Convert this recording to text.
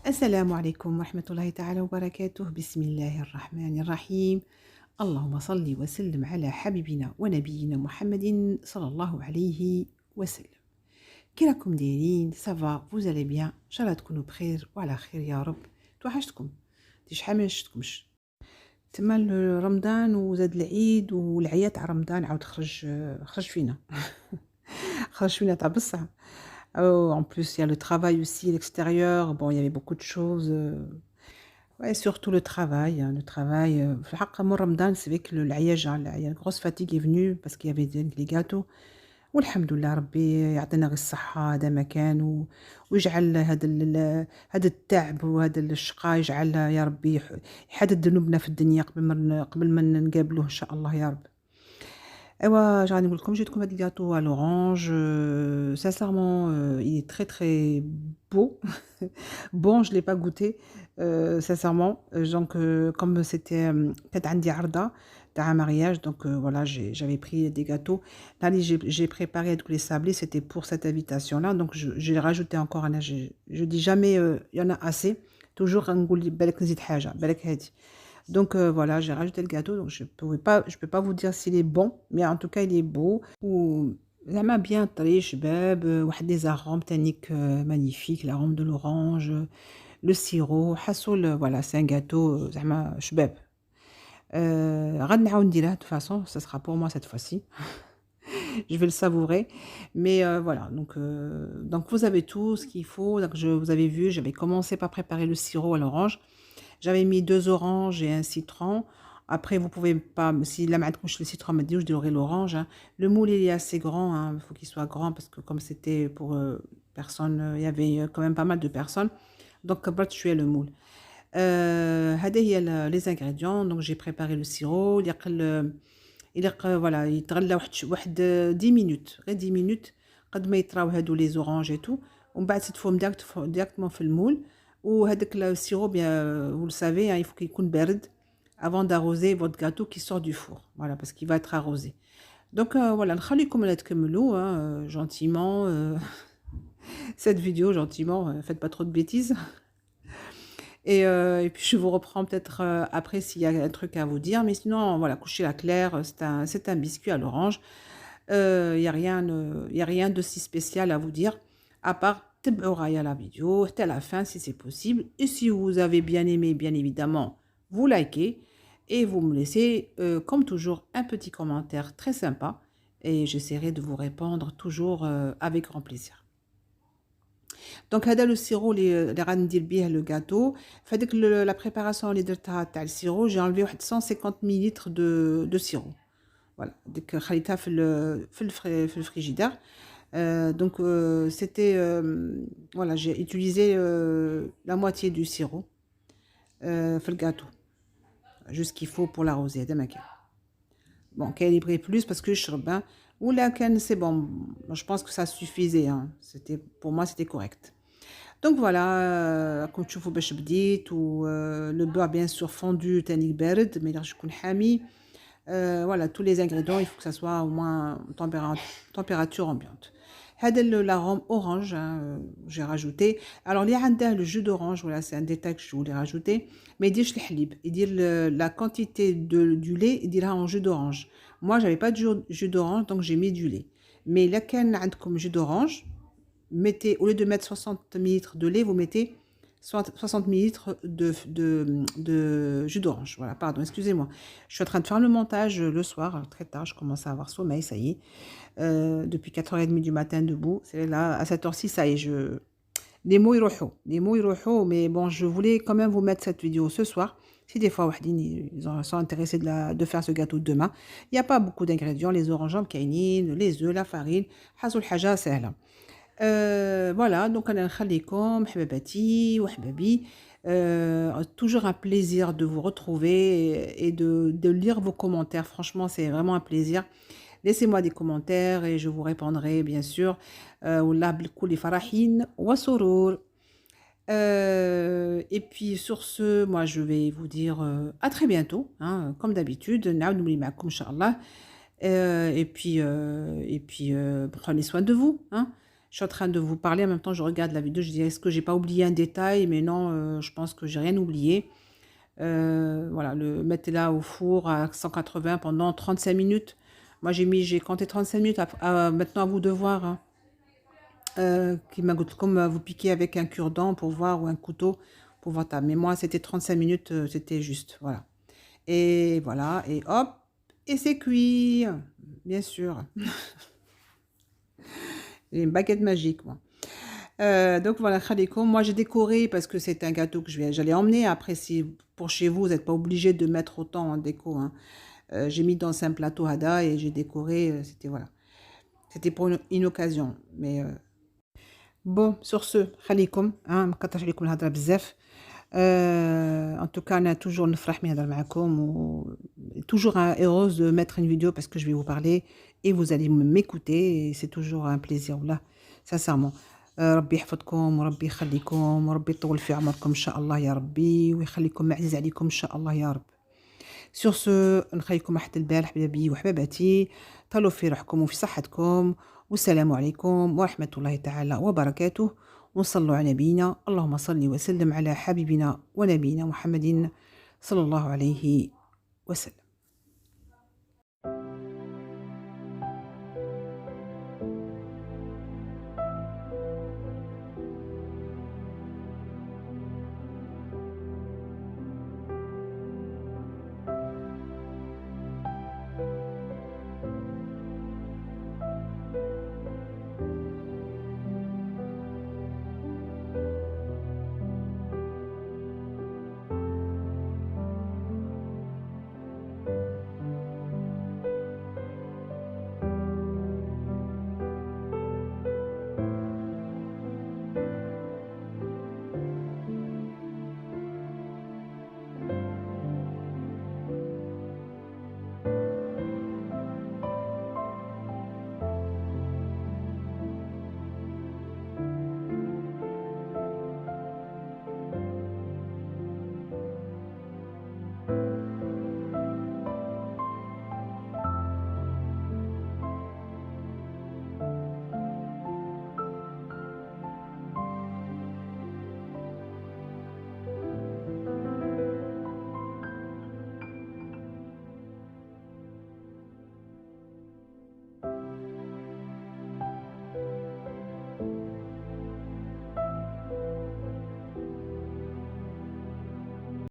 السلام عليكم ورحمة الله تعالى وبركاته. بسم الله الرحمن الرحيم. اللهم صل وسلم على حبيبنا ونبينا محمد صلى الله عليه وسلم. كي راكم دايرين؟ سافا فوز الي بيان؟ ان شاء الله تكونوا بخير وعلى خير يا رب. توحشتكم، دي شحال ما شفتكمش. تما رمضان وزاد العيد والعيا تاع رمضان عاود خرج فينا. خرج فينا تاع بصح. Oh, en plus, il y a le travail aussi, l'extérieur. Bon, il y avait beaucoup de choses. Ouais, surtout le travail. Le travail. في الحق من رمضان c'est vrai que العيا grosse fatigue est venue parce qu'il y avait les gâteaux. والحمد لله ربي يعطينا غير الصحة، هذا ما كان ويجعل هذا التعب وهذا الشقاء يجعل يا ربي يحدد ذنوبنا في الدنيا قبل ما نقابلوه إن شاء الله يا رب. ايوا اش غادي نقول لكم؟ جبت لكم هاد الجاتو à l'orange. Sincèrement, il est très très beau. Bon, je l'ai pas goûté sincèrement. Donc comme c'était كانت عندي عرضة تاع un mariage, donc voilà, j'avais pris des gâteaux. Là j'ai préparé هادوك les sablés, c'était pour cette invitation là, donc j'ai rajouté encore انا je dis jamais il y en a assez, toujours نقول بالك نزيد حاجة بالك هادي. Donc voilà, j'ai rajouté le gâteau, donc je peux pas vous dire s'il est bon, mais en tout cas il est beau. Ou زعما bien طري شباب، واحد des arômes تانيك magnifiques, l'arôme de l'orange, le sirop حاسو voilà, c'est un gâteau زعما شباب. غادي نعاود نديره de toute façon, ça sera pour moi cette fois-ci. Je vais le savourer, mais voilà, donc vous avez tout ce qu'il faut. Donc vous avez vu, j'avais commencé par préparer le sirop à l'orange. J'avais mis 2 oranges et un citron. Après, vous pouvez pas, si la معندكمش le citron, me dit je dirais l'orange, hein. Le moule, il est assez grand, hein. Il faut qu'il soit grand parce que comme c'était pour personne, il y avait quand même pas mal de personnes. Donc, كبرت شوية le moule. هذه هي les ingrédients. Donc, j'ai préparé le sirop. Voilà, يتغلى واحد 10 minutes, غير 10 minutes قد ما يطراو هادو les oranges et tout. ومن بعد تدفوهم directement في المول. وهذاك السيرop bien, vous le savez, hein, il faut qu'il يكون بارد avant d'arroser votre gâteau qui sort du four. Voilà, parce qu'il va être arrosé. Donc voilà, نخليكم تكملوا gentiment cette vidéo gentiment, faites pas trop de bêtises. Et puis je vous reprends peut-être après s'il y a un truc à vous dire, mais sinon voilà, coucher la claire, c'est un biscuit à l'orange. Il y a rien de si spécial à vous dire, à part تبعوا la vidéo à la fin si c'est possible. Et si vous avez bien aimé, bien évidemment, vous likez et vous me laissez, comme toujours, un petit commentaire très sympa. Et j'essaierai de vous répondre toujours avec grand plaisir. Donc, هذا le sirop اللي غادي ندير بيه le gâteau. فهاديك la préparation اللي درتها تاع le sirop, j'ai enlevé واحد 150 ml de sirop. Voilà, ديك خليتها في الفريجيدير. Donc c'était voilà, j'ai utilisé la moitié du sirop في الgâteau, juste qu'il faut pour l'arroser هذا ما كان. Bon, calibrer plus parce que يشرب ولا كان c'est bon. Je pense que ça suffisait, hein. Pour moi c'était correct. Donc voilà, كنت تشوفوا باش بديت le beurre bien sûr fondu تاني بارد ما يقدرش يكون حامي. Voilà, tous les ingrédients, il faut que ça soit au moins température ambiante. هذا l'arôme orange, hein, j'ai rajouté. Alors اللي عنده le jus d'orange, voilà, c'est un détail que je voulais rajouter. Mais يديرش الحليب، يدير la quantité du lait يديرها en jus d'orange. Moi, j'avais pas de jus d'orange, donc j'ai mis du lait. Mais là كان عندكم jus d'orange, mettez, au lieu de mettre 60 ml de lait, vous mettez 60 ml de jus d'orange. Voilà, pardon, excusez-moi. Je suis en train de faire le montage le soir, très tard, je commence à avoir sommeil, ça y est. Depuis 4h30 du matin debout. C'est là, à cette heure-ci, ça y est, les mots يروحوا, mais bon, je voulais quand même vous mettre cette vidéo ce soir. Si des fois, ils sont intéressés de faire ce gâteau demain. Il n'y a pas beaucoup d'ingrédients, les oranges كاينين, les œufs, la farine. حاسوا الحاجة سهلة. Voilà, donc أنا نخليكم حباباتي وحبابي. Toujours un plaisir de vous retrouver et de lire vos commentaires. Franchement, c'est vraiment un plaisir. Laissez-moi des commentaires et je vous répondrai bien sûr. والله بالكل فرحين وسرور. Et puis sur ce, moi je vais vous dire à très bientôt, hein, comme d'habitude. نعاود نولي معكم إن شاء الله. Et puis prenez soin de vous, hein. Je suis en train de vous parler, en même temps je regarde la vidéo, je dis est-ce que j'ai pas oublié un détail? Mais non, je pense que j'ai rien oublié. Voilà, mettez-la au four à 180 pendant 35 minutes. Moi j'ai compté 35 minutes, maintenant à vous de voir, hein. Comme vous piquez avec un cure-dent pour voir, ou un couteau pour voir mais moi c'était 35 minutes, c'était juste, voilà. Et voilà, et hop, et c'est cuit, bien sûr. J'ai une baguette magique, moi. Donc voilà, khadikoum. Moi j'ai décoré parce que c'est un gâteau que j'allais emmener. Après, si pour chez vous, vous n'êtes pas obligé de mettre autant en déco, hein. J'ai mis dans un plateau hada et j'ai décoré. C'était voilà, c'était pour une occasion. Mais bon, sur ce, khadikoum, hein, مكترش عليكم الهضرة بزاف. En tout cas, on a toujours نفرح من نهضر معكم toujours heureuse de mettre une vidéo parce que je vais vous parler et vous allez m'écouter et c'est toujours un plaisir, voilà, sincèrement. ربي يحفظكم وربي يخليكم وربي يطول في عمركم إن شاء الله يا ربي ويخليكم عزيز عليكم إن شاء الله يا رب. Sur ce, نخليكم راحة البال حبايبي وحباباتي، طلوا في روحكم وفي صحتكم، والسلام عليكم ورحمة الله تعالى وبركاته، وصلوا على نبينا، اللهم صل وسلم على حبيبنا ونبينا محمد صلى الله عليه وسلم.